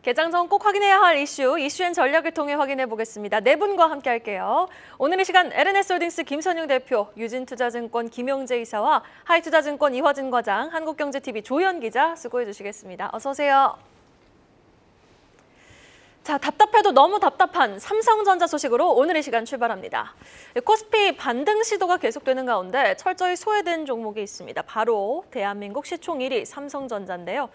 개장 전 꼭 확인해야 할 이슈앤 전략을 통해 확인해 보겠습니다. 네 분과 함께 할게요. 오늘 이 시간 LNS홀딩스 김선용 대표, 유진투자증권 김용재 이사와 하이투자증권 이화진 과장, 한국경제TV 조현 기자 수고해 주시겠습니다. 어서 오세요. 자, 답답해도 너무 답답한 삼성전자 소식으로 오늘 이 시간 출발합니다. 코스피 반등 시도가 계속되는 가운데 철저히 소외된 종목이 있습니다. 바로 대한민국 시총 1위 삼성전자인데요.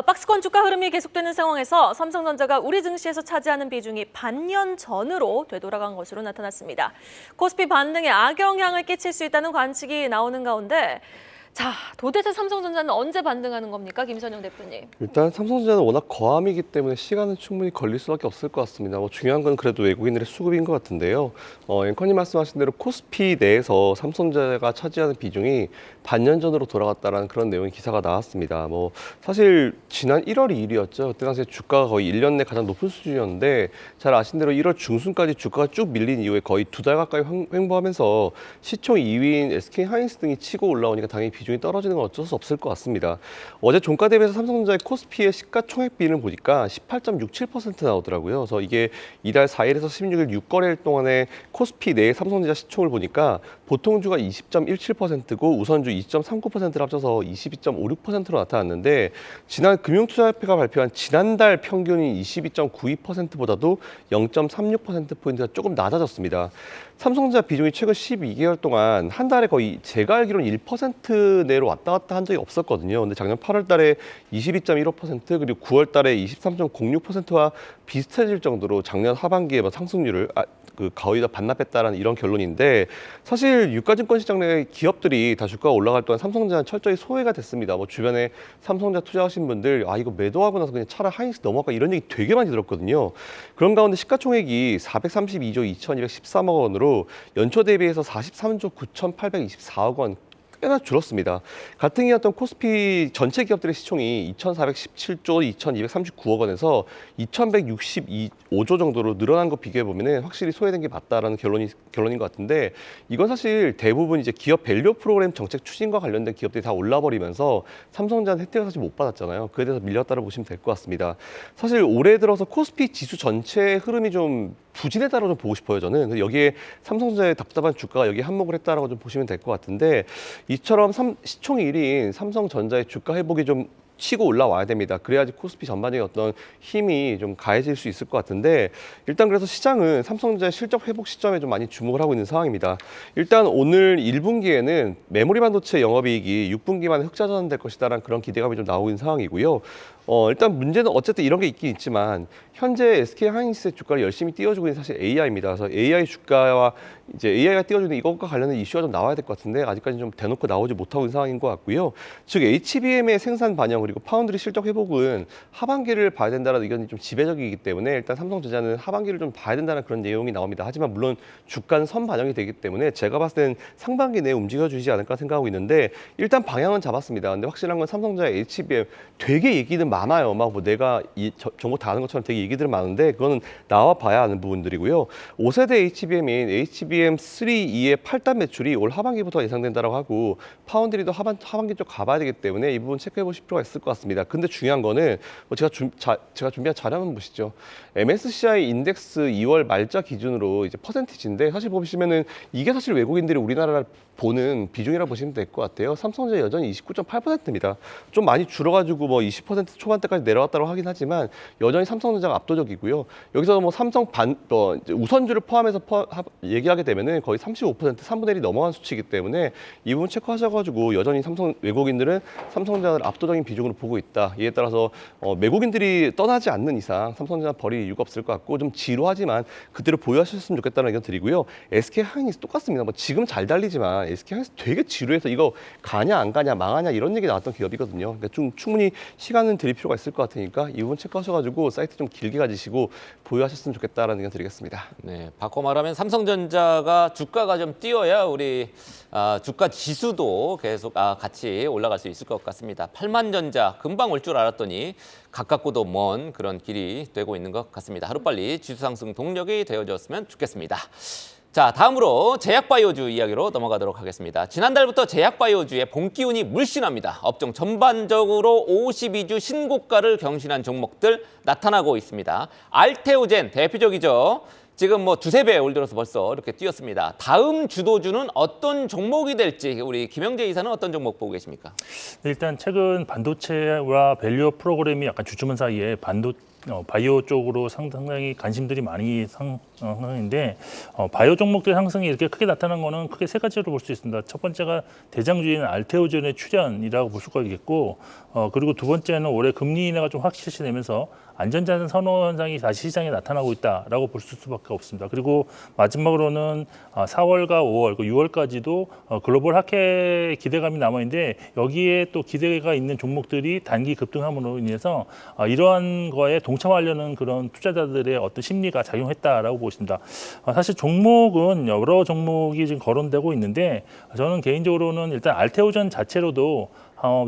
박스권 주가 흐름이 계속되는 상황에서 삼성전자가 우리 증시에서 차지하는 비중이 반년 전으로 되돌아간 것으로 나타났습니다. 코스피 반등에 악영향을 끼칠 수 있다는 관측이 나오는 가운데 자, 도대체 삼성전자는 언제 반등하는 겁니까? 김선영 대표님. 일단 삼성전자는 워낙 거함이기 때문에 시간은 충분히 걸릴 수밖에 없을 것 같습니다. 중요한 건 그래도 외국인들의 수급인 것 같은데요. 앵커님 말씀하신 대로 코스피 내에서 삼성전자가 차지하는 비중이 반년 전으로 돌아갔다는 그런 내용의 기사가 나왔습니다. 사실 지난 1월 2일이었죠. 그때 당시에 주가가 거의 1년 내 가장 높은 수준이었는데 잘 아신 대로 1월 중순까지 주가가 쭉 밀린 이후에 거의 2달 가까이 횡보하면서 시총 2위인 SK하이닉스 등이 치고 올라오니까 당연히 비중이 떨어지는 건 어쩔 수 없을 것 같습니다. 어제 종가 대비해서 삼성전자의 코스피의 시가총액비를 보니까 18.67% 나오더라고요. 그래서 이게 이달 4일에서 16일 6거래일 동안에 코스피 내 삼성전자 시총을 보니까 보통주가 20.17%고 우선주 20.39%를 합쳐서 22.56%로 나타났는데 지난 금융투자협회가 발표한 지난달 평균인 22.92%보다도 0.36%포인트가 조금 낮아졌습니다. 삼성전자 비중이 최근 12개월 동안 한 달에 거의 제가 알기로는 1% 내로 왔다 갔다 한 적이 없었거든요. 근데 작년 8월 달에 22.15% 그리고 9월 달에 23.06%와 비슷해질 정도로 작년 하반기에 상승률을 거의 다 반납했다라는 이런 결론인데 사실 유가증권 시장 내 기업들이 다 주가가 올라갈 동안 삼성전자는 철저히 소외가 됐습니다. 주변에 삼성전자 투자하신 분들 이거 매도하고 나서 그냥 차라리 하이닉스 넘어갈까 이런 얘기 되게 많이 들었거든요. 그런 가운데 시가총액이 432조 2,213억 원으로 연초 대비해서 43조 9,824억 원 꽤나 줄었습니다. 같은 기였던 코스피 전체 기업들의 시총이 2,417조 2,239억 원에서 2,165조 정도로 늘어난 거 비교해보면 확실히 소외된 게 맞다라는 결론인 것 같은데 이건 사실 대부분 이제 기업 밸류 프로그램 정책 추진과 관련된 기업들이 다 올라버리면서 삼성전자는 혜택을 사실 못 받았잖아요. 그에 대해서 밀렸다고 보시면 될 것 같습니다. 사실 올해 들어서 코스피 지수 전체의 흐름이 좀 부진했다고 좀 보고 싶어요, 저는. 여기에 삼성전자의 답답한 주가가 여기에 한몫을 했다라고 좀 보시면 될 것 같은데 이처럼 시총 1위인 삼성전자의 주가 회복이 좀 치고 올라와야 됩니다. 그래야지 코스피 전반적인 어떤 힘이 좀 가해질 수 있을 것 같은데 일단 그래서 시장은 삼성전자의 실적 회복 시점에 좀 많이 주목을 하고 있는 상황입니다. 일단 오늘 1분기에는 메모리 반도체 영업이익이 6분기만에 흑자 전환될 것이다라는 그런 기대감이 좀 나오고 있는 상황이고요. 일단 문제는 어쨌든 이런 게 있긴 있지만 현재 SK하이닉스의 주가를 열심히 띄워주고 있는 사실 AI입니다. 그래서 AI 주가와 이제 AI가 띄워주는 이것과 관련된 이슈가 좀 나와야 될 것 같은데 아직까지 좀 대놓고 나오지 못하고 있는 상황인 것 같고요. 즉 HBM의 생산 반영 그리고 파운드리 실적 회복은 하반기를 봐야 된다는 의견이 좀 지배적이기 때문에 일단 삼성전자는 하반기를 좀 봐야 된다는 그런 내용이 나옵니다. 하지만 물론 주가는 선반영이 되기 때문에 제가 봤을 땐 상반기 내에 움직여주지 않을까 생각하고 있는데 일단 방향은 잡았습니다. 근데 확실한 건 삼성전자의 HBM 되게 얘기는 많아요. 내가 정보 다 아는 것처럼 되게 얘기들은 많은데 그거는 나와 봐야 하는 부분들이고요. 5세대 HBM인 HBM3E의 8단 매출이 올 하반기부터 예상된다고 하고 파운드리도 하반기 쪽 가봐야 되기 때문에 이 부분 체크해 보실 필요가 있을 것 같습니다. 근데 중요한 거는 제가 준비한 자료 한번 보시죠. MSCI 인덱스 2월 말자 기준으로 이제 퍼센티지인데 사실 보시면은 이게 사실 외국인들이 우리나라를 보는 비중이라고 보시면 될 것 같아요. 삼성전자 여전히 29.8%입니다. 좀 많이 줄어가지고 20% 초반대까지 내려왔다고 하긴 하지만 여전히 삼성전자가 압도적이고요. 여기서 우선주를 포함해서 얘기하게 되면은 거의 35% 3분의 1이 넘어간 수치이기 때문에 이 부분 체크하셔가지고 여전히 외국인들은 삼성전자를 압도적인 비중으로 보고 있다. 이에 따라서 외국인들이 떠나지 않는 이상 삼성전자 버릴 이유가 없을 것 같고 좀 지루하지만 그대로 보유하셨으면 좋겠다는 의견 드리고요. SK하이닉스 똑같습니다. 지금 잘 달리지만 SK하이닉스 되게 지루해서 이거 가냐 안 가냐 망하냐 이런 얘기 나왔던 기업이거든요. 그러니까 좀 충분히 시간은 드릴 필요가 있을 것 같으니까 이 부분 체크하셔가지고 사이트 좀 길게 가지시고 보유하셨으면 좋겠다라는 의견 드리겠습니다. 네, 바꿔 말하면 삼성전자가 주가가 좀 뛰어야 우리 주가 지수도 계속 같이 올라갈 수 있을 것 같습니다. 8만전자 금방 올 줄 알았더니 가깝고도 먼 그런 길이 되고 있는 것 같습니다. 하루빨리 지수 상승 동력이 되어줬으면 좋겠습니다. 자, 다음으로 제약바이오주 이야기로 넘어가도록 하겠습니다. 지난달부터 제약바이오주의 봄기운이 물씬합니다. 업종 전반적으로 52주 신고가를 경신한 종목들 나타나고 있습니다. 알테오젠 대표적이죠. 지금 뭐 두세 배 올 들어서 벌써 이렇게 뛰었습니다. 다음 주도주는 어떤 종목이 될지 우리 김영재 이사는 어떤 종목 보고 계십니까? 일단 최근 반도체와 밸류 프로그램이 약간 주춤한 사이에 바이오 쪽으로 상당히 관심들이 많이 상황인데 바이오 종목들 상승이 이렇게 크게 나타난 거는 크게 세 가지로 볼 수 있습니다. 첫 번째가 대장주인 알테오젠의 출현이라고 볼 수가 있겠고 그리고 두 번째는 올해 금리 인하가 좀 확실시되면서 안전자산 선호 현상이 다시 시장에 나타나고 있다라고 볼 수밖에 없습니다. 그리고 마지막으로는 4월과 5월, 6월까지도 글로벌 학회 기대감이 남아있는데 여기에 또 기대가 있는 종목들이 단기 급등함으로 인해서 이러한 거에 동참하려는 그런 투자자들의 어떤 심리가 작용했다라고 보고 있습니다. 사실 종목은 여러 종목이 지금 거론되고 있는데 저는 개인적으로는 일단 알테오전 자체로도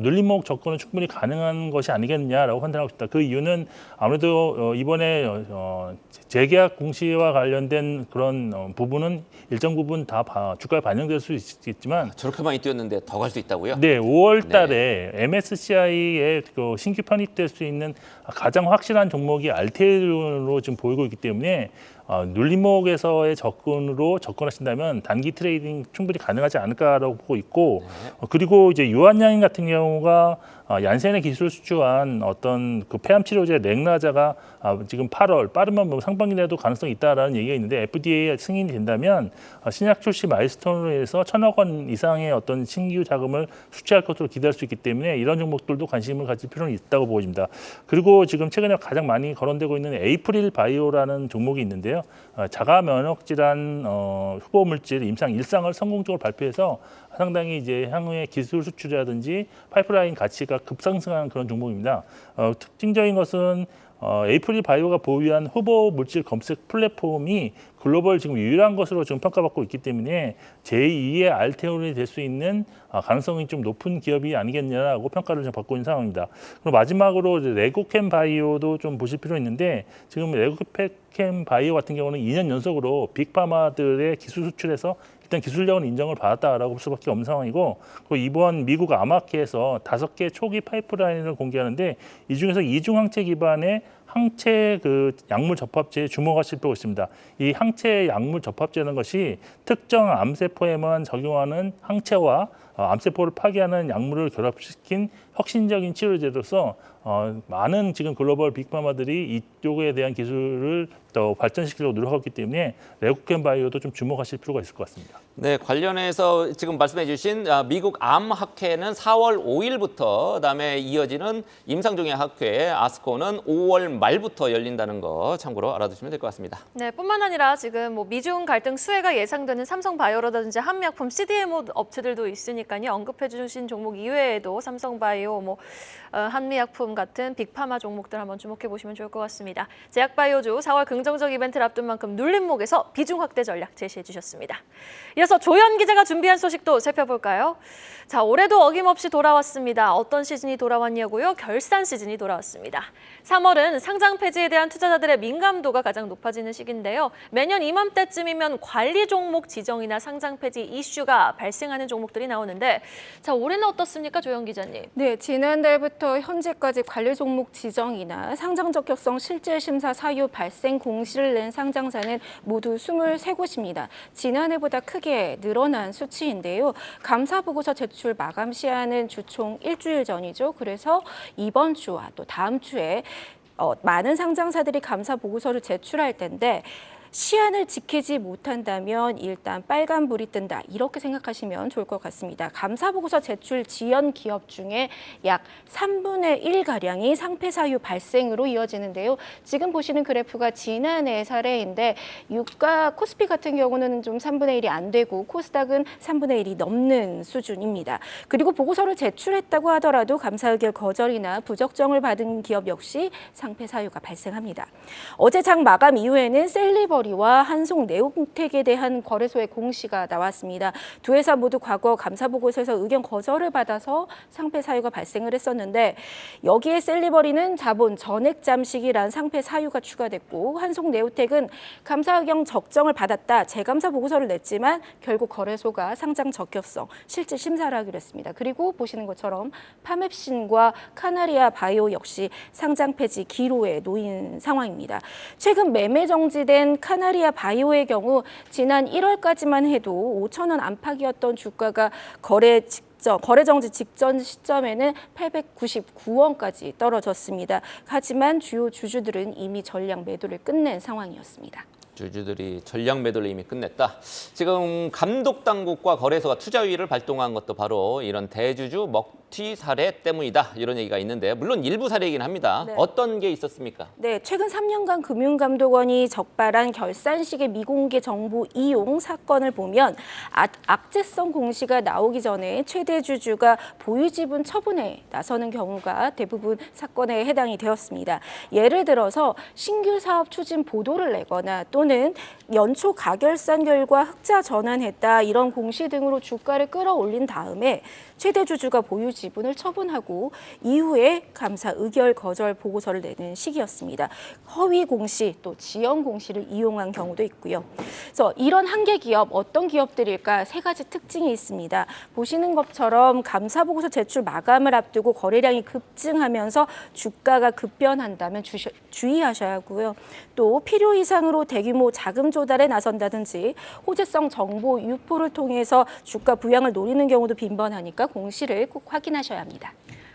눌림목 접근은 충분히 가능한 것이 아니겠느냐라고 판단하고 있습니다. 그 이유는 아무래도 이번에 재계약 공시와 관련된 그런 부분은 일정 부분 다 주가에 반영될 수 있겠지만 저렇게 많이 뛰었는데 더 갈 수 있다고요? 네, 5월 달에 MSCI에 그 신규 편입될 수 있는 가장 확실한 종목이 알테오로 지금 보이고 있기 때문에 눌림목에서의 접근하신다면 단기 트레이딩 충분히 가능하지 않을까라고 보고 있고 그리고 이제 유한양인 같은 경우가 얀센의 기술을 수주한 어떤 그 폐암 치료제 렉나자가 지금 8월 빠르면 뭐 상반기 내도 가능성이 있다라는 얘기가 있는데 FDA 승인이 된다면 신약 출시 마일스톤으로 해서 1,000억 원 이상의 어떤 신규 자금을 수취할 것으로 기대할 수 있기 때문에 이런 종목들도 관심을 가질 필요는 있다고 보여집니다. 그리고 지금 최근에 가장 많이 거론되고 있는 에이프릴 바이오라는 종목이 있는데요. 자가 면역 질환 후보 물질 임상 1상을 성공적으로 발표해서 상당히 이제 향후에 기술 수출이라든지 파이프라인 가치가 급상승하는 그런 종목입니다. 특징적인 것은 에이프릴 바이오가 보유한 후보 물질 검색 플랫폼이 글로벌 지금 유일한 것으로 지금 평가받고 있기 때문에 제2의 알테올이 될 수 있는 가능성이 좀 높은 기업이 아니겠냐라고 평가를 좀 받고 있는 상황입니다. 그리고 마지막으로 레고캠 바이오도 좀 보실 필요 있는데 지금 레고캠 바이오 같은 경우는 2년 연속으로 빅파마들의 기술 수출에서 일단 기술력은 인정을 받았다라고 볼 수밖에 없는 상황이고 그리고 이번 미국 아마케에서 5개 초기 파이프라인을 공개하는데 이 중에서 이중항체 기반의 항체 그 약물 접합제에 주목하실 필요가 있습니다. 이 항체 약물 접합제라는 것이 특정 암세포에만 적용하는 항체와 암세포를 파괴하는 약물을 결합시킨 혁신적인 치료제로서 많은 지금 글로벌 빅파마들이 이쪽에 대한 기술을 더 발전시키려고 노력하고 있기 때문에 레고캠 바이오도 좀 주목하실 필요가 있을 것 같습니다. 네, 관련해서 지금 말씀해 주신 미국 암학회는 4월 5일부터 그다음에 이어지는 임상종양 학회 아스코는 5월 말부터 열린다는 거 참고로 알아두시면 될 것 같습니다. 네, 뿐만 아니라 지금 뭐 미중 갈등 수혜가 예상되는 삼성바이오라든지 한미약품 CDMO 업체들도 있으니까요. 언급해 주신 종목 이외에도 삼성바이오, 한미약품 같은 빅파마 종목들 한번 주목해 보시면 좋을 것 같습니다. 제약바이오주 4월 긍정적 이벤트를 앞둔 만큼 눌림목에서 비중 확대 전략 제시해 주셨습니다. 이어서 조현 기자가 준비한 소식도 살펴볼까요? 자, 올해도 어김없이 돌아왔습니다. 어떤 시즌이 돌아왔냐고요? 결산 시즌이 돌아왔습니다. 3월은 상장 폐지에 대한 투자자들의 민감도가 가장 높아지는 시기인데요. 매년 이맘때쯤이면 관리 종목 지정이나 상장 폐지 이슈가 발생하는 종목들이 나오는데 자, 올해는 어떻습니까, 조현 기자님? 네, 지난달부터 현재까지 관리 종목 지정이나 상장 적격성 실질 심사 사유 발생 공시를 낸 상장사는 모두 23곳입니다. 지난해보다 크게 늘어난 수치인데요. 감사 보고서 제출 마감 시한은 주총 일주일 전이죠. 그래서 이번 주와 또 다음 주에 많은 상장사들이 감사 보고서를 제출할 텐데 시한을 지키지 못한다면 일단 빨간불이 뜬다 이렇게 생각하시면 좋을 것 같습니다. 감사보고서 제출 지연 기업 중에 약 3분의 1가량이 상폐 사유 발생으로 이어지는데요. 지금 보시는 그래프가 지난해 사례인데 유가 코스피 같은 경우는 좀 3분의 1이 안 되고 코스닥은 3분의 1이 넘는 수준입니다. 그리고 보고서를 제출했다고 하더라도 감사 의결 거절이나 부적정을 받은 기업 역시 상폐 사유가 발생합니다. 어제 장 마감 이후에는 셀리버 셀리버리와 한송 네옴텍에 대한 거래소의 공시가 나왔습니다. 두 회사 모두 과거 감사 보고서에서 의견 거절을 받아서 상패 사유가 발생을 했었는데 여기에 셀리버리는 자본 전액 잠식이란 상패 사유가 추가됐고 한송 네옴텍은 감사 의견 적정을 받았다 재감사 보고서를 냈지만 결국 거래소가 상장 적격성 실질 심사를 하기로 했습니다. 그리고 보시는 것처럼 파맵신과 카나리아 바이오 역시 상장 폐지 기로에 놓인 상황입니다. 최근 매매 정지된 카나리아 바이오의 경우 지난 1월까지만 해도 5천 원 안팎이었던 주가가 거래 정지 직전 시점에는 899원까지 떨어졌습니다. 하지만 주요 주주들은 이미 전량 매도를 끝낸 상황이었습니다. 주주들이 전략 매도를 이미 끝냈다. 지금 감독 당국과 거래소가 투자위를 발동한 것도 바로 이런 대주주 먹튀 사례 때문이다. 이런 얘기가 있는데 물론 일부 사례이긴 합니다. 네. 어떤 게 있었습니까? 네, 최근 3년간 금융감독원이 적발한 결산식의 미공개 정보 이용 사건을 보면 악재성 공시가 나오기 전에 최대 주주가 보유 지분 처분에 나서는 경우가 대부분 사건에 해당이 되었습니다. 예를 들어서 신규 사업 추진 보도를 내거나 또는 연초 가결산 결과 흑자 전환했다 이런 공시 등으로 주가를 끌어올린 다음에 최대 주주가 보유 지분을 처분하고 이후에 감사 의결 거절 보고서를 내는 시기였습니다. 허위 공시 또 지연 공시를 이용한 경우도 있고요. 그래서 이런 한계 기업 어떤 기업들일까 세 가지 특징이 있습니다. 보시는 것처럼 감사 보고서 제출 마감을 앞두고 거래량이 급증하면서 주가가 급변한다면 주의하셔야 하고요. 또 필요 이상으로 대규모 자금 조달에 나선다든지 호재성 정보 유포를 통해서 주가 부양을 노리는 경우도 빈번하니까 공시를 꼭 확인하셔야 합니다.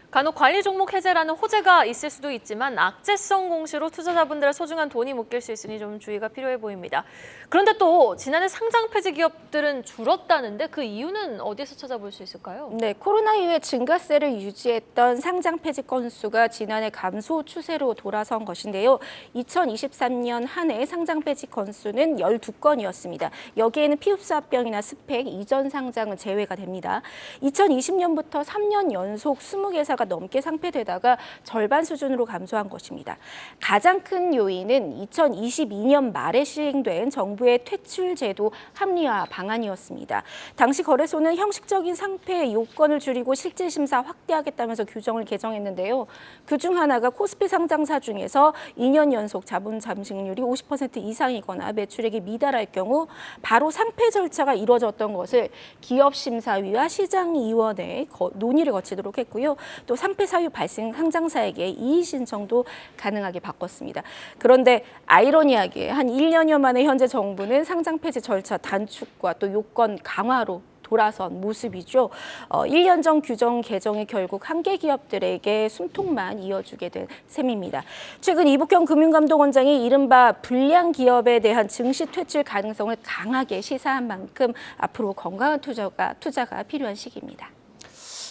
간혹 관리 종목 해제라는 호재가 있을 수도 있지만 악재성 공시로 투자자분들의 소중한 돈이 묶일 수 있으니 좀 주의가 필요해 보입니다. 그런데 또 지난해 상장 폐지 기업들은 줄었다는데 그 이유는 어디에서 찾아볼 수 있을까요? 네, 코로나 이후에 증가세를 유지했던 상장 폐지 건수가 지난해 감소 추세로 돌아선 것인데요. 2023년 한 해 상장 폐지 건수는 12건이었습니다. 여기에는 피흡사합병이나 스펙 이전 상장은 제외가 됩니다. 2020년부터 3년 연속 20개사가 넘게 상폐되다가 절반 수준으로 감소한 것입니다. 가장 큰 요인은 2022년 말에 시행된 정부의 퇴출 제도 합리화 방안이었습니다. 당시 거래소는 형식적인 상폐 요건을 줄이고 실질 심사 확대하겠다면서 규정을 개정했는데요. 그중 하나가 코스피 상장사 중에서 2년 연속 자본 잠식률이 50% 이상이거나 매출액이 미달할 경우 바로 상폐 절차가 이루어졌던 것을 기업심사위와 시장위원회 논의를 거치도록 했고요. 또 상폐 사유 발생 상장사에게 이의 신청도 가능하게 바꿨습니다. 그런데 아이러니하게 한 1년여 만에 현재 정부는 상장 폐지 절차 단축과 또 요건 강화로 돌아선 모습이죠. 1년 전 규정 개정이 결국 한계 기업들에게 숨통만 이어주게 된 셈입니다. 최근 이복형 금융감독원장이 이른바 불량 기업에 대한 증시 퇴출 가능성을 강하게 시사한 만큼 앞으로 건강한 투자가 필요한 시기입니다.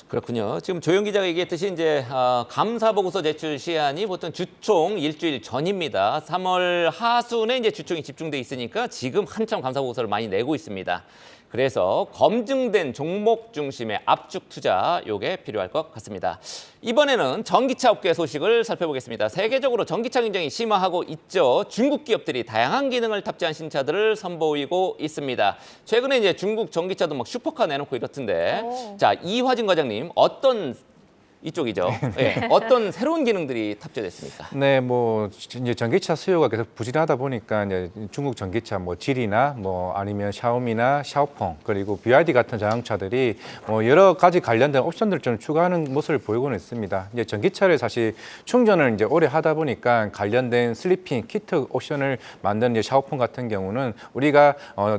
그렇군요. 지금 조영 기자가 얘기했듯이 이제 감사 보고서 제출 시한이 보통 주총 일주일 전입니다. 3월 하순에 이제 주총이 집중돼 있으니까 지금 한참 감사 보고서를 많이 내고 있습니다. 그래서 검증된 종목 중심의 압축 투자 요게 필요할 것 같습니다. 이번에는 전기차 업계 소식을 살펴보겠습니다. 세계적으로 전기차 경쟁이 심화하고 있죠. 중국 기업들이 다양한 기능을 탑재한 신차들을 선보이고 있습니다. 최근에 이제 중국 전기차도 막 슈퍼카 내놓고 이렇던데. 자, 이화진 과장님 어떤 이쪽이죠. 네. 어떤 새로운 기능들이 탑재됐습니까? 네, 뭐 이제 전기차 수요가 계속 부진하다 보니까 이제 중국 전기차 뭐 질이나 뭐 아니면 샤오미나 샤오펑 그리고 BYD 같은 자동차들이 뭐 여러 가지 관련된 옵션들을 좀 추가하는 모습을 보이고는 있습니다. 이제 전기차를 사실 충전을 이제 오래 하다 보니까 관련된 슬리핑 키트 옵션을 만드는 이제 샤오펑 같은 경우는 우리가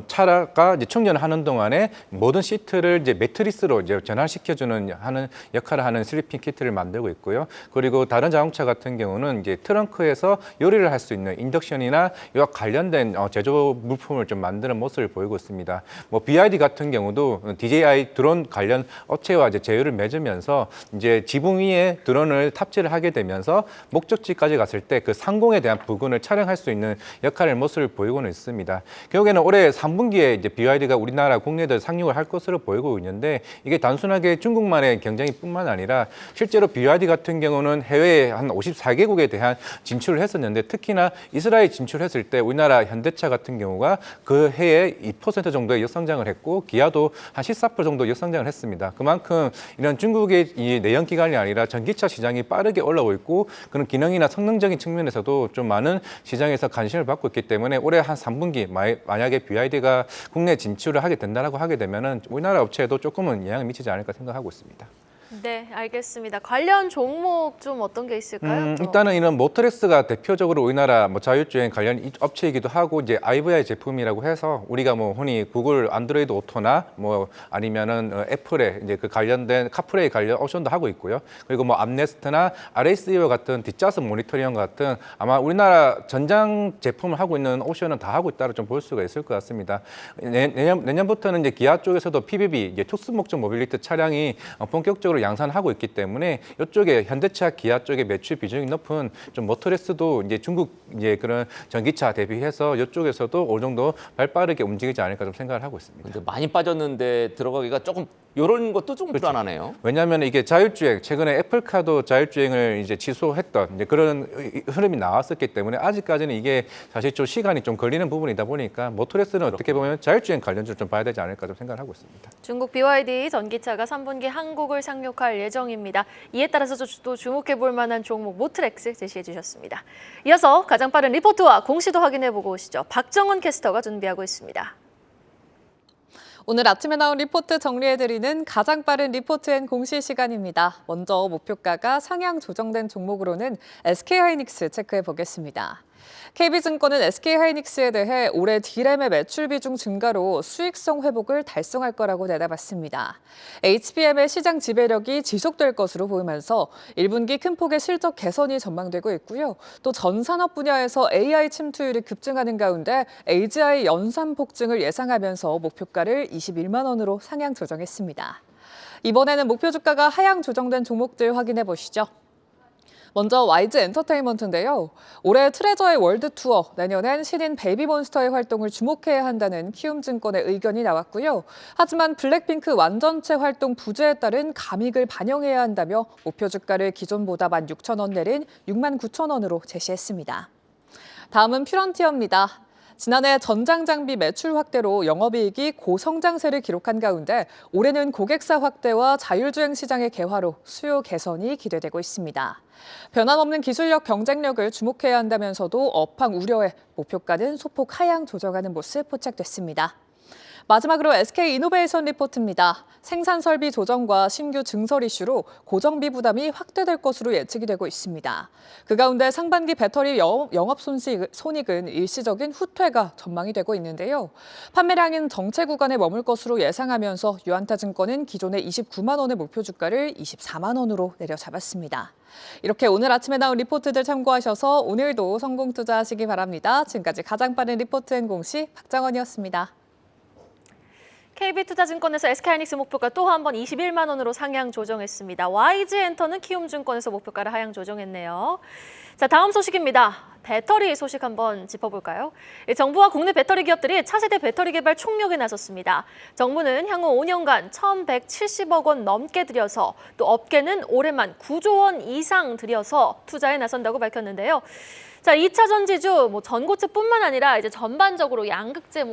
차가 이제 충전을 하는 동안에 모든 시트를 이제 매트리스로 이제 전환시켜주는 하는 역할을 하는 슬리핑 키트를 만들고 있고요. 그리고 다른 자동차 같은 경우는 이제 트렁크에서 요리를 할 수 있는 인덕션이나 이와 관련된 제조 물품을 좀 만드는 모습을 보이고 있습니다. 뭐 BYD 같은 경우도 DJI 드론 관련 업체와 이제 제휴를 맺으면서 이제 지붕 위에 드론을 탑재를 하게 되면서 목적지까지 갔을 때 그 상공에 대한 부근을 촬영할 수 있는 역할의 모습을 보이고는 있습니다. 결국에는 올해 3분기에 이제 BYD가 우리나라 국내에도 상륙을 할 것으로 보이고 있는데 이게 단순하게 중국만의 경쟁이뿐만 아니라 실제로 BYD 같은 경우는 해외에 한 54개국에 대한 진출을 했었는데 특히나 이스라엘 진출했을 때 우리나라 현대차 같은 경우가 그 해에 2% 정도의 역성장을 했고 기아도 한 14% 정도 역성장을 했습니다. 그만큼 이런 중국의 이 내연기관이 아니라 전기차 시장이 빠르게 올라오고 있고 그런 기능이나 성능적인 측면에서도 좀 많은 시장에서 관심을 받고 있기 때문에 올해 한 3분기 만약에 BYD가 국내 진출을 하게 된다라고 하게 되면은 우리나라 업체에도 조금은 영향을 미치지 않을까 생각하고 있습니다. 네, 알겠습니다. 관련 종목 좀 어떤 게 있을까요? 일단은 이런 모터레스가 대표적으로 우리나라 뭐 자율주행 관련 업체이기도 하고 이제 IVI 제품이라고 해서 우리가 뭐 흔히 구글 안드로이드 오토나 뭐 아니면은 애플의 이제 그 관련된 카플레이 관련 옵션도 하고 있고요. 그리고 뭐 암네스트나 RAC와 같은 뒷좌석 모니터링 같은 아마 우리나라 전장 제품을 하고 있는 옵션은 다 하고 있다고 좀 볼 수가 있을 것 같습니다. 내년부터는 이제 기아 쪽에서도 PBB 이제 특수 목적 모빌리티 차량이 본격적으로 양산하고 있기 때문에 이쪽에 현대차, 기아 쪽의 매출 비중이 높은 좀 모터레스도 이제 중국 이제 그런 전기차 대비해서 이쪽에서도 어느 정도 발빠르게 움직이지 않을까 좀 생각을 하고 있습니다. 근데 많이 빠졌는데 들어가기가 조금 이런 것도 좀 불안하네요. 왜냐하면 이게 자율주행 최근에 애플카도 자율주행을 이제 취소했던 이제 그런 흐름이 나왔었기 때문에 아직까지는 이게 사실 좀 시간이 좀 걸리는 부분이다 보니까 모터레스는 어떻게 보면 자율주행 관련주를 좀 봐야 되지 않을까 좀 생각을 하고 있습니다. 중국 BYD 전기차가 3분기 한국을 상륙할 예정입니다. 이에 따라서 또 주목해 볼 만한 종목 모트렉스 제시해 주셨습니다. 이어서 가장 빠른 리포트와 공시도 확인해 보고 오시죠. 박정은 캐스터가 준비하고 있습니다. 오늘 아침에 나온 리포트 정리해드리는 가장 빠른 리포트 앤 공시 시간입니다. 먼저 목표가가 상향 조정된 종목으로는 SK하이닉스 체크해 보겠습니다. KB증권은 SK하이닉스에 대해 올해 D램의 매출 비중 증가로 수익성 회복을 달성할 거라고 내다봤습니다. HBM의 시장 지배력이 지속될 것으로 보이면서 1분기 큰 폭의 실적 개선이 전망되고 있고요. 또 전 산업 분야에서 AI 침투율이 급증하는 가운데 AGI 연산 폭증을 예상하면서 목표가를 21만 원으로 상향 조정했습니다. 이번에는 목표 주가가 하향 조정된 종목들 확인해 보시죠. 먼저 YG 엔터테인먼트인데요. 올해 트레저의 월드 투어, 내년엔 신인 베이비몬스터의 활동을 주목해야 한다는 키움증권의 의견이 나왔고요. 하지만 블랙핑크 완전체 활동 부재에 따른 감익을 반영해야 한다며 목표 주가를 기존보다 16,000원 내린 69,000원으로 제시했습니다. 다음은 퓨런티어입니다. 지난해 전장 장비 매출 확대로 영업이익이 고성장세를 기록한 가운데 올해는 고객사 확대와 자율주행 시장의 개화로 수요 개선이 기대되고 있습니다. 변함없는 기술력 경쟁력을 주목해야 한다면서도 업황 우려에 목표가는 소폭 하향 조정하는 모습 포착됐습니다. 마지막으로 SK이노베이션 리포트입니다. 생산 설비 조정과 신규 증설 이슈로 고정비 부담이 확대될 것으로 예측이 되고 있습니다. 그 가운데 상반기 배터리 영업 손익은 일시적인 후퇴가 전망이 되고 있는데요. 판매량은 정체 구간에 머물 것으로 예상하면서 유안타증권은 기존의 29만 원의 목표 주가를 24만 원으로 내려잡았습니다. 이렇게 오늘 아침에 나온 리포트들 참고하셔서 오늘도 성공 투자하시기 바랍니다. 지금까지 가장 빠른 리포트 앤 공시 박정원이었습니다. KB투자증권에서 SK하이닉스 목표가 또 한 번 21만 원으로 상향 조정했습니다. YG엔터는 키움증권에서 목표가를 하향 조정했네요. 자, 다음 소식입니다. 배터리 소식 한번 짚어볼까요? 정부와 국내 배터리 기업들이 차세대 배터리 개발 총력에 나섰습니다. 정부는 향후 5년간 1,170억 원 넘게 들여서 또 업계는 올해만 9조 원 이상 들여서 투자에 나선다고 밝혔는데요. 자, 2차 전지주 전고체뿐만 아니라 이제 전반적으로 양극재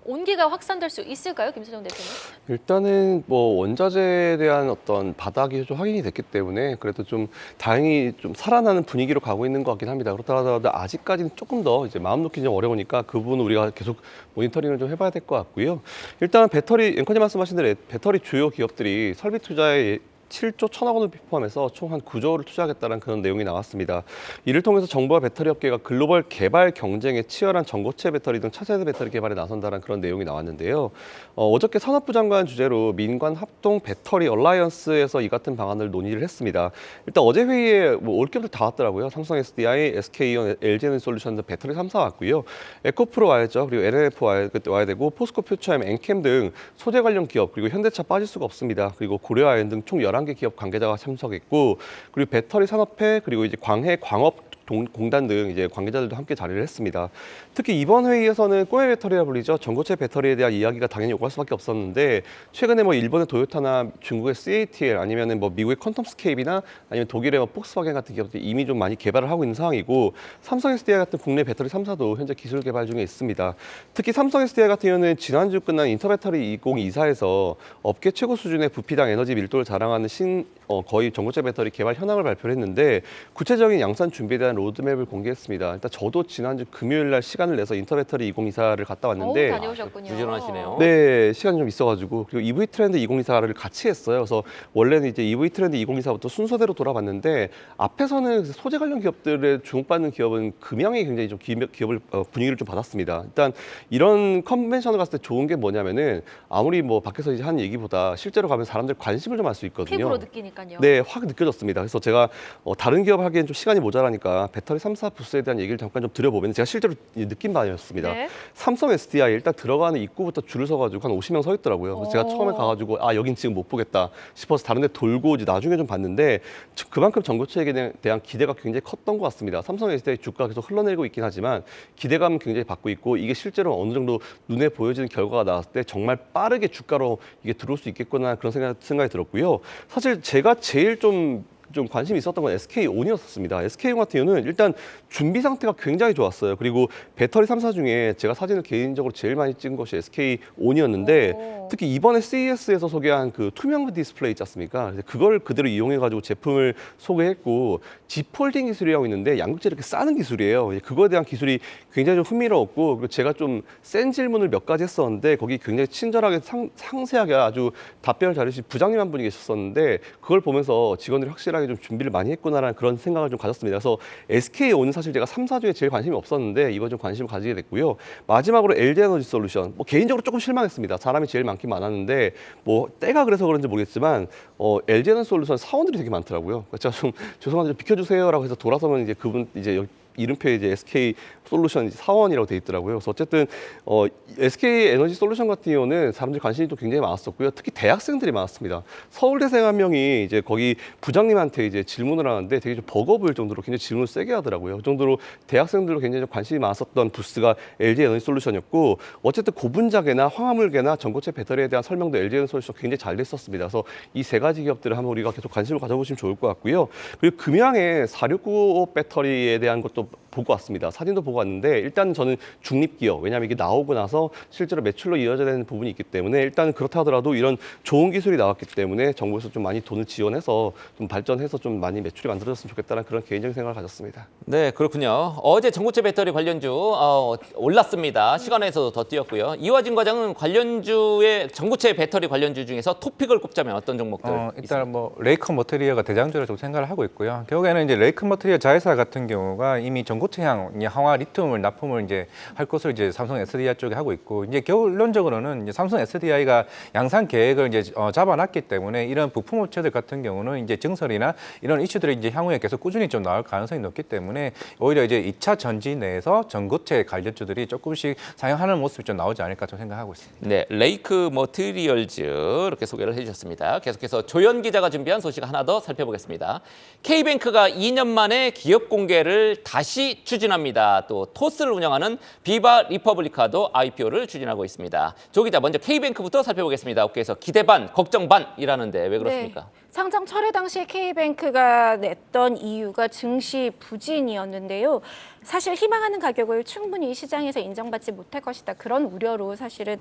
온기가 확산될 수 있을까요, 김수정 대표님? 일단은 원자재에 대한 어떤 바닥이 좀 확인이 됐기 때문에 그래도 좀 다행히 좀 살아나는 분위기로 가고 있는 것 같긴 합니다. 그렇다 하더라도 아직까지는 조금 더 이제 마음 놓기 좀 어려우니까 그 부분은 우리가 계속 모니터링을 좀 해봐야 될 것 같고요. 일단 배터리 앵커님 말씀하신 대로 배터리 주요 기업들이 설비 투자에 7조 1,000억 원을 포함해서 총 한 9조를 투자하겠다는 그런 내용이 나왔습니다. 이를 통해서 정부와 배터리 업계가 글로벌 개발 경쟁에 치열한 전고체 배터리 등 차세대 배터리 개발에 나선다는 그런 내용이 나왔는데요. 어저께 산업부 장관 주재로 민관 합동 배터리 얼라이언스에서 이 같은 방안을 논의를 했습니다. 일단 어제 회의에 올 기업들 다 왔더라고요. 삼성 SDI, SK이온, LG에너지솔루션 등 배터리 3사 왔고요. 에코프로 와야죠. 그리고 LNF 와야 되고 포스코 퓨처엠, 엔캠 등 소재 관련 기업 그리고 현대차 빠질 수가 없습니다. 그리고 고려아연 등 총 11개 기업 관계자가 참석했고 그리고 배터리 산업회 그리고 이제 광해 광업 공단 등 이제 관계자들도 함께 자리를 했습니다. 특히 이번 회의에서는 꼬에 배터리라 불리죠. 전고체 배터리에 대한 이야기가 당연히 오갈 수밖에 없었는데 최근에 뭐 일본의 도요타나 중국의 CATL 아니면은 뭐 미국의 퀀텀스케이프나 아니면 독일의 뭐 폭스바겐 같은 기업들이 이미 좀 많이 개발을 하고 있는 상황이고 삼성 SDI 같은 국내 배터리 3사도 현재 기술 개발 중에 있습니다. 특히 삼성 SDI 같은 경우는 지난주 끝난 인터배터리 2024에서 업계 최고 수준의 부피당 에너지 밀도를 자랑하는 거의 전고체 배터리 개발 현황을 발표를 했는데 구체적인 양산 준비에 대한 로드맵을 공개했습니다. 일단 저도 지난주 금요일 날 시간을 내서 인터배터리 2024를 갔다 왔는데 다녀오셨군요. 부지런하시네요. 네, 시간이 좀 있어가지고 그리고 EV 트렌드 2024를 같이 했어요. 그래서 원래는 이제 EV 트렌드 2024부터 순서대로 돌아봤는데 앞에서는 소재 관련 기업들의 주목받는 기업은 금양이 굉장히 좀 기업을 분위기를 좀 받았습니다. 일단 이런 컨벤션을 갔을 때 좋은 게 뭐냐면은 아무리 뭐 밖에서 이제 한 얘기보다 실제로 가면 사람들 관심을 좀 알 수 있거든요. 피부로 느끼니까요. 네, 확 느껴졌습니다. 그래서 제가 다른 기업 하기엔 좀 시간이 모자라니까 배터리 3사 부스에 대한 얘기를 잠깐 좀 드려보면 제가 실제로 느낀 바였습니다. 네. 삼성 SDI 일단 들어가는 입구부터 줄을 서가지고 한 50명 서 있더라고요. 그래서 제가 처음에 가가지고 여긴 지금 못 보겠다 싶어서 다른 데 돌고 이제 나중에 좀 봤는데 그만큼 전고체에 대한 기대가 굉장히 컸던 것 같습니다. 삼성 SDI 주가 계속 흘러내리고 있긴 하지만 기대감은 굉장히 받고 있고 이게 실제로 어느 정도 눈에 보여지는 결과가 나왔을 때 정말 빠르게 주가로 이게 들어올 수 있겠구나 그런 생각이 들었고요. 사실 제가 제일 좀 관심이 있었던 건 SK온이었습니다. SK온 같은 경우는 일단 준비 상태가 굉장히 좋았어요. 그리고 배터리 3사 중에 제가 사진을 개인적으로 제일 많이 찍은 것이 SK온이었는데 특히 이번에 CES에서 소개한 그 투명 디스플레이 있지 않습니까? 그걸 그대로 이용해가지고 제품을 소개했고 G폴딩 기술이라고 있는데 양극재 이렇게 싸는 기술이에요. 그거에 대한 기술이 굉장히 좀 흥미로웠고 그리고 제가 좀 센 질문을 몇 가지 했었는데 거기 굉장히 친절하게 상세하게 아주 답변을 잘해주신 부장님 한 분이 계셨었는데 그걸 보면서 직원들이 확실하게 좀 준비를 많이 했구나라는 그런 생각을 좀 가졌습니다. 그래서 SK온은 사실 제가 3사 중에 제일 관심이 없었는데 이거 좀 관심을 가지게 됐고요. 마지막으로 LG에너지솔루션. 뭐 개인적으로 조금 실망했습니다. 사람이 제일 많긴 많았는데 뭐 때가 그래서 그런지 모르겠지만 LG에너지솔루션 사원들이 되게 많더라고요. 제가 좀 죄송한데 좀 비켜주세요라고 해서 돌아서면 이제 그분 이제 이름표에 이제 SK 솔루션 사원이라고 돼 있더라고요. 그래서 어쨌든 SK 에너지 솔루션 같은 경우는 사람들 관심이 또 굉장히 많았었고요. 특히 대학생들이 많았습니다. 서울대생 한 명이 이제 거기 부장님한테 이제 질문을 하는데 되게 좀 버거울 정도로 굉장히 질문을 세게 하더라고요. 그 정도로 대학생들로 굉장히 좀 관심이 많았었던 부스가 LG 에너지 솔루션이었고 어쨌든 고분자계나 화합물계나 전고체 배터리에 대한 설명도 LG 에너지 솔루션 굉장히 잘 됐었습니다. 그래서 이 세 가지 기업들을 한번 우리가 계속 관심을 가져보시면 좋을 것 같고요. 그리고 금양의 4695 배터리에 대한 것도 보고 왔습니다. 사진도 보고 왔는데 일단 저는 중립기업, 왜냐하면 이게 나오고 나서 실제로 매출로 이어져야 되는 부분이 있기 때문에 일단 그렇다 하더라도 이런 좋은 기술이 나왔기 때문에 정부에서 좀 많이 돈을 지원해서 좀 발전해서 좀 많이 매출이 만들어졌으면 좋겠다는 그런 개인적인 생각을 가졌습니다. 네, 그렇군요. 어제 전고체 배터리 관련주 올랐습니다. 시간에서도 더 뛰었고요. 이화진 과장은 관련주의 전고체 배터리 관련주 중에서 토픽을 꼽자면 어떤 종목들 일단 있습니까? 뭐 레이컨 머테리얼가 대장주로 좀 생각을 하고 있고요. 결국에는 이제 레이컨 머테리얼 자회사 같은 경우가 이미 전고체향 항화 리튬을 납품을 이제 할 것을 이제 삼성 SDI 쪽에 하고 있고 이제 결론적으로는 이제 삼성 SDI가 양산 계획을 이제 잡아놨기 때문에 이런 부품 업체들 같은 경우는 이제 증설이나 이런 이슈들이 이제 향후에 계속 꾸준히 좀 나올 가능성이 높기 때문에 오히려 이제 2차 전지 내에서 전고체 관련주들이 조금씩 상향하는 모습이 좀 나오지 않을까 좀 생각하고 있습니다. 네, 레이크 머티리얼즈 이렇게 소개를 해주셨습니다. 계속해서 조현 기자가 준비한 소식 하나 더 살펴보겠습니다. K뱅크가 2년 만에 기업 공개를 다시 추진합니다. 또 토스를 운영하는 비바 리퍼블리카도 IPO를 추진하고 있습니다. 조 기자, 먼저 K뱅크부터 살펴보겠습니다. 업계에서 기대 반, 걱정 반이라는데 왜 그렇습니까? 네. 상장 철회 당시에 K뱅크가 냈던 이유가 증시 부진이었는데요. 사실 희망하는 가격을 충분히 시장에서 인정받지 못할 것이다. 그런 우려로 사실은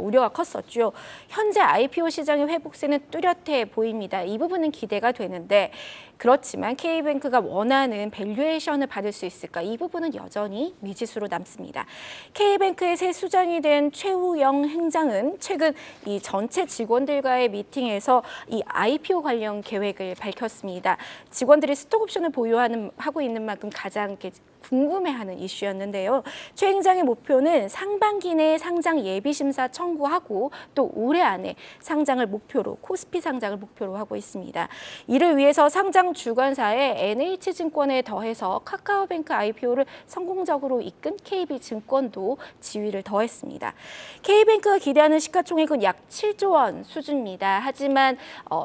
우려가 컸었죠. 현재 IPO 시장의 회복세는 뚜렷해 보입니다. 이 부분은 기대가 되는데 그렇지만 K뱅크가 원하는 밸류에이션을 받을 수 있을까? 이 부분은 여전히 미지수로 남습니다. K뱅크의 새 수장이 된 최우영 행장은 최근 이 전체 직원들과의 미팅에서 이 IPO 관련 계획을 밝혔습니다. 직원들이 스톡옵션을 보유하고 있는 만큼 가장 궁금해하는 이슈였는데요. 최 행장의 목표는 상반기 내에 상장 예비심사 청구하고 또 올해 안에 상장을 목표로 코스피 상장을 목표로 하고 있습니다. 이를 위해서 상장 주관사에 NH증권에 더해서 카카오뱅크 IPO를 성공적으로 이끈 KB증권도 지위를 더했습니다. K뱅크가 기대하는 시가총액은 약 7조 원 수준입니다. 하지만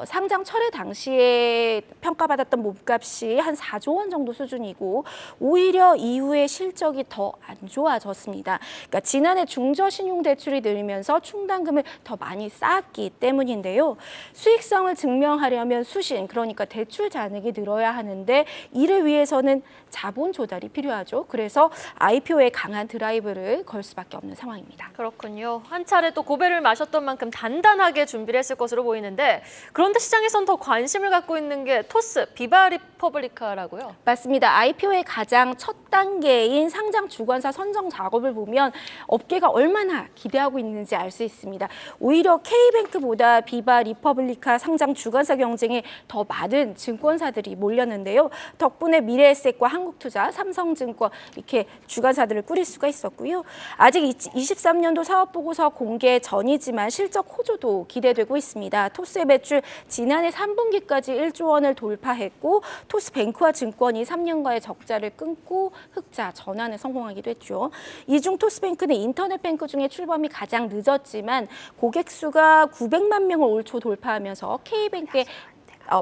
상장 철회 당시에 평가받았던 몸값이 한 4조 원 정도 수준이고 오히려 이후에 실적이 더 안 좋아졌습니다. 그러니까 지난해 중저신용대출이 늘면서 충당금을 더 많이 쌓았기 때문인데요. 수익성을 증명하려면 수신, 그러니까 대출 잔액이 늘어야 하는데 이를 위해서는 자본 조달이 필요하죠. 그래서 IPO에 강한 드라이브를 걸 수밖에 없는 상황입니다. 그렇군요. 한 차례 또 고배를 마셨던 만큼 단단하게 준비를 했을 것으로 보이는데 그런데 시장에선 더 관심을 갖고 있는 게 토스, 비바 리퍼블리카라고요. 맞습니다. IPO의 가장 첫 단계인 상장 주관사 선정 작업을 보면 업계가 얼마나 기대하고 있는지 알 수 있습니다. 오히려 K뱅크보다 비바 리퍼블리카 상장 주관사 경쟁에 더 많은 증권사들이 몰렸는데요. 덕분에 미래에셋과 한국투자, 삼성증권 이렇게 주관사들을 꾸릴 수가 있었고요. 아직 23년도 사업보고서 공개 전이지만 실적 호조도 기대되고 있습니다. 토스의 매출 지난해 3분기까지 1조 원을 돌파했고 토스뱅크와 증권이 3년가의 적자를 끊고 흑자 전환에 성공하기도 했죠. 이 중 토스뱅크는 인터넷 뱅크 중에 출범이 가장 늦었지만 고객 수가 900만 명을 올 초 돌파하면서 K뱅크의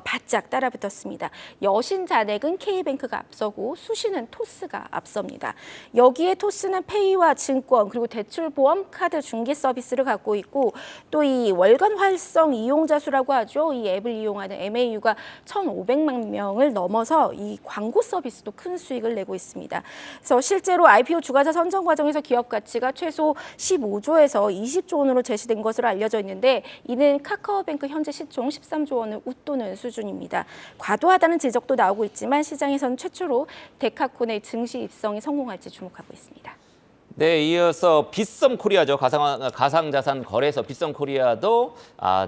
바짝 따라붙었습니다. 여신 잔액은 K뱅크가 앞서고 수신은 토스가 앞섭니다. 여기에 토스는 페이와 증권 그리고 대출 보험 카드 중개 서비스를 갖고 있고 또 이 월간 활성 이용자 수라고 하죠. 이 앱을 이용하는 MAU가 1,500만 명을 넘어서 이 광고 서비스도 큰 수익을 내고 있습니다. 그래서 실제로 IPO 주관사 선정 과정에서 기업 가치가 최소 15조에서 20조 원으로 제시된 것으로 알려져 있는데 이는 카카오뱅크 현재 시총 13조 원을 웃도는 수준입니다. 과도하다는 지적도 나오고 있지만 시장에서는 최초로 데카콘의 증시 입성이 성공할지 주목하고 있습니다. 네, 이어서 빗썸 코리아죠. 가상자산 거래소 빗썸 코리아도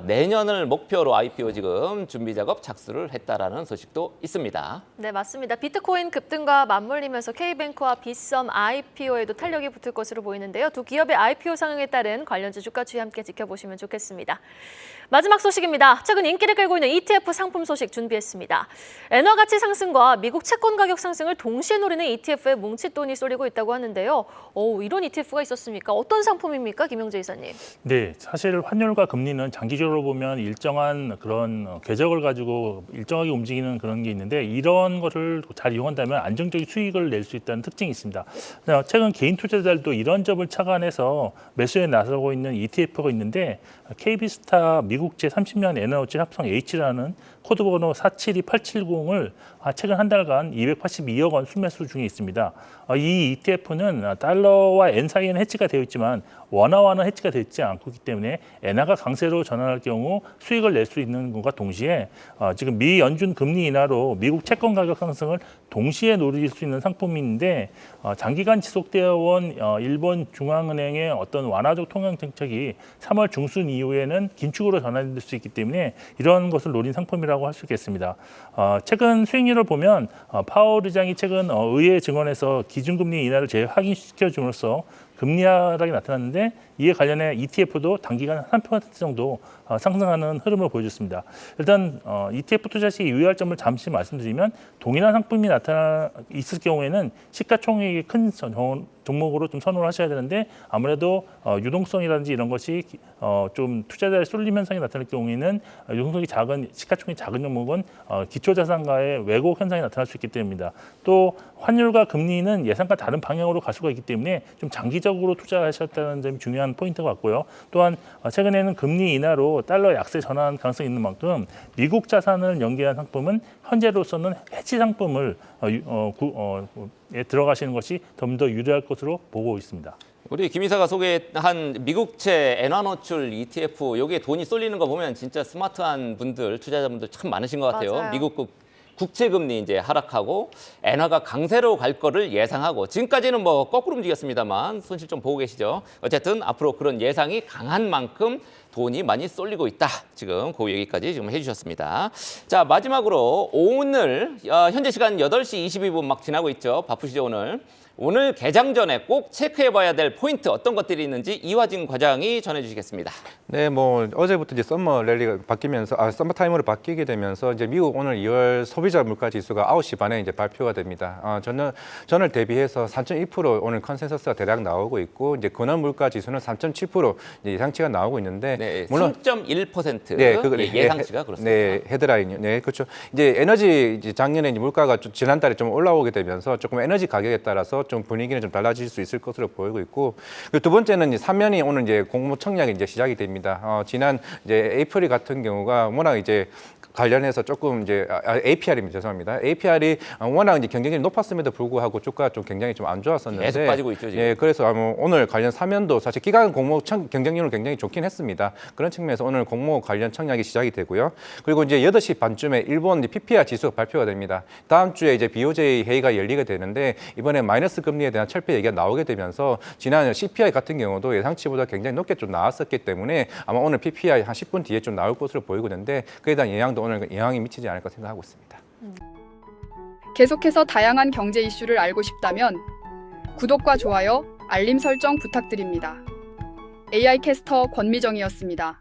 내년을 목표로 IPO 지금 준비 작업 착수를 했다라는 소식도 있습니다. 네, 맞습니다. 비트코인 급등과 맞물리면서 K뱅크와 빗썸 IPO에도 탄력이 붙을 것으로 보이는데요. 두 기업의 IPO 상황에 따른 관련주 주가 추이 함께 지켜보시면 좋겠습니다. 마지막 소식입니다. 최근 인기를 끌고 있는 ETF 상품 소식 준비했습니다. 엔화 가치 상승과 미국 채권 가격 상승을 동시에 노리는 ETF에 뭉칫돈이 쏠리고 있다고 하는데요. 이런 ETF가 있었습니까? 어떤 상품입니까, 김영재 이사님? 네, 사실 환율과 금리는 장기적으로 보면 일정한 그런 궤적을 가지고 일정하게 움직이는 그런 게 있는데 이런 것을 잘 이용한다면 안정적인 수익을 낼 수 있다는 특징이 있습니다. 최근 개인 투자자들도 이런 점을 착안해서 매수에 나서고 있는 ETF가 있는데 KB스타 미국제 30년 에너지 합성 H라는 코드번호 472870을 최근 한 달간 282억 원 순매수 중에 있습니다. 이 ETF는 달러와 엔 사이에는 해지가 되어 있지만 원화와는 해지가 되어 있지 않기 때문에 엔화가 강세로 전환할 경우 수익을 낼 수 있는 것과 동시에 지금 미 연준 금리 인하로 미국 채권 가격 상승을 동시에 노릴 수 있는 상품인데 장기간 지속되어 온 일본 중앙은행의 어떤 완화적 통화 정책이 3월 중순 이후에는 긴축으로 전환될 수 있기 때문에 이런 것을 노린 상품이라고 할 수 있겠습니다. 최근 수익률을 보면 파월 의장이 최근 의회 증언에서 기준금리 인하를 재확인시켜 줌으로써 금리 하락이 나타났는데 이에 관련해 ETF도 단기간 3% 정도 상승하는 흐름을 보여줬습니다. 일단 ETF 투자 시 유의할 점을 잠시 말씀드리면 동일한 상품이 있을 경우에는 시가총액이 큰 종목으로 좀 선호를 하셔야 되는데 아무래도 유동성이라든지 이런 것이 좀 투자자의 쏠림 현상이 나타날 경우에는 유동성이 작은 시가총액이 작은 종목은 기초자산가의 왜곡 현상이 나타날 수 있기 때문입니다. 또 환율과 금리는 예상과 다른 방향으로 갈 수가 있기 때문에 좀 장기적으로 투자하셨다는 점이 중요한 포인트 같고요. 또한 최근에는 금리 인하로 달러 약세 전환 가능성이 있는 만큼 미국 자산을 연계한 상품은 현재로서는 해지 상품을 들어가시는 것이 좀 더 유리할 것으로 보고 있습니다. 우리 김 이사가 소개한 미국채 엔화 노출 ETF 여기에 돈이 쏠리는 거 보면 진짜 스마트한 분들 투자자분들 참 많으신 것 같아요. 맞아요. 미국국 국채 금리 이제 하락하고 엔화가 강세로 갈 거를 예상하고 지금까지는 뭐 거꾸로 움직였습니다만 손실 좀 보고 계시죠. 어쨌든 앞으로 그런 예상이 강한 만큼 돈이 많이 쏠리고 있다. 지금 그 얘기까지 지금 해주셨습니다. 자, 마지막으로 오늘 현재 시간 8시 22분 막 지나고 있죠. 바쁘시죠 오늘. 오늘 개장 전에 꼭 체크해봐야 될 포인트 어떤 것들이 있는지 이화진 과장이 전해주시겠습니다. 네, 뭐 어제부터 이제 썸머 랠리가 바뀌면서 썸머 타임으로 바뀌게 되면서 이제 미국 오늘 2월 소비자 물가 지수가 9시 반에 이제 발표가 됩니다. 전월 대비해서 3.2% 오늘 컨센서스가 대략 나오고 있고 이제 근원 물가 지수는 3.7% 이제 예상치가 나오고 있는데 네, 물론 3.1% 네, 예상치가 그렇습니다. 네, 헤드라인. 네, 그렇죠. 이제 에너지 이제 작년에 이제 물가가 좀 지난달에 좀 올라오게 되면서 조금 에너지 가격에 따라서 좀 분위기는 좀 달라질 수 있을 것으로 보이고 있고, 그리고 두 번째는 이제 3면이 오늘 이제 공모 청약이 이제 시작이 됩니다. 지난 이제 에이프릴 같은 경우가 워낙 이제 관련해서 조금 이제 APR입니다. 죄송합니다. APR이 워낙 이제 경쟁력이 높았음에도 불구하고 주가가 좀 굉장히 좀 안 좋았었는데 계속 빠지고 있죠 지금. 예, 그래서 오늘 관련 사면도 사실 기간 공모 경쟁률은 굉장히 좋긴 했습니다. 그런 측면에서 오늘 공모 관련 청약이 시작이 되고요. 그리고 이제 8시 반쯤에 일본 PPR 지수가 발표가 됩니다. 다음 주에 이제 BOJ 회의가 열리게 되는데 이번에 마이너스 금리에 대한 철폐 얘기가 나오게 되면서 지난 CPI 같은 경우도 예상치보다 굉장히 높게 좀 나왔었기 때문에 아마 오늘 PPI 한 10분 뒤에 좀 나올 것으로 보이고 있는데 그에 대한 영향도 오늘 영향이 미치지 않을까 생각하고 있습니다. 계속해서 다양한 경제 이슈를 알고 싶다면 구독과 좋아요, 알림 설정 부탁드립니다. AI 캐스터 권미정이었습니다.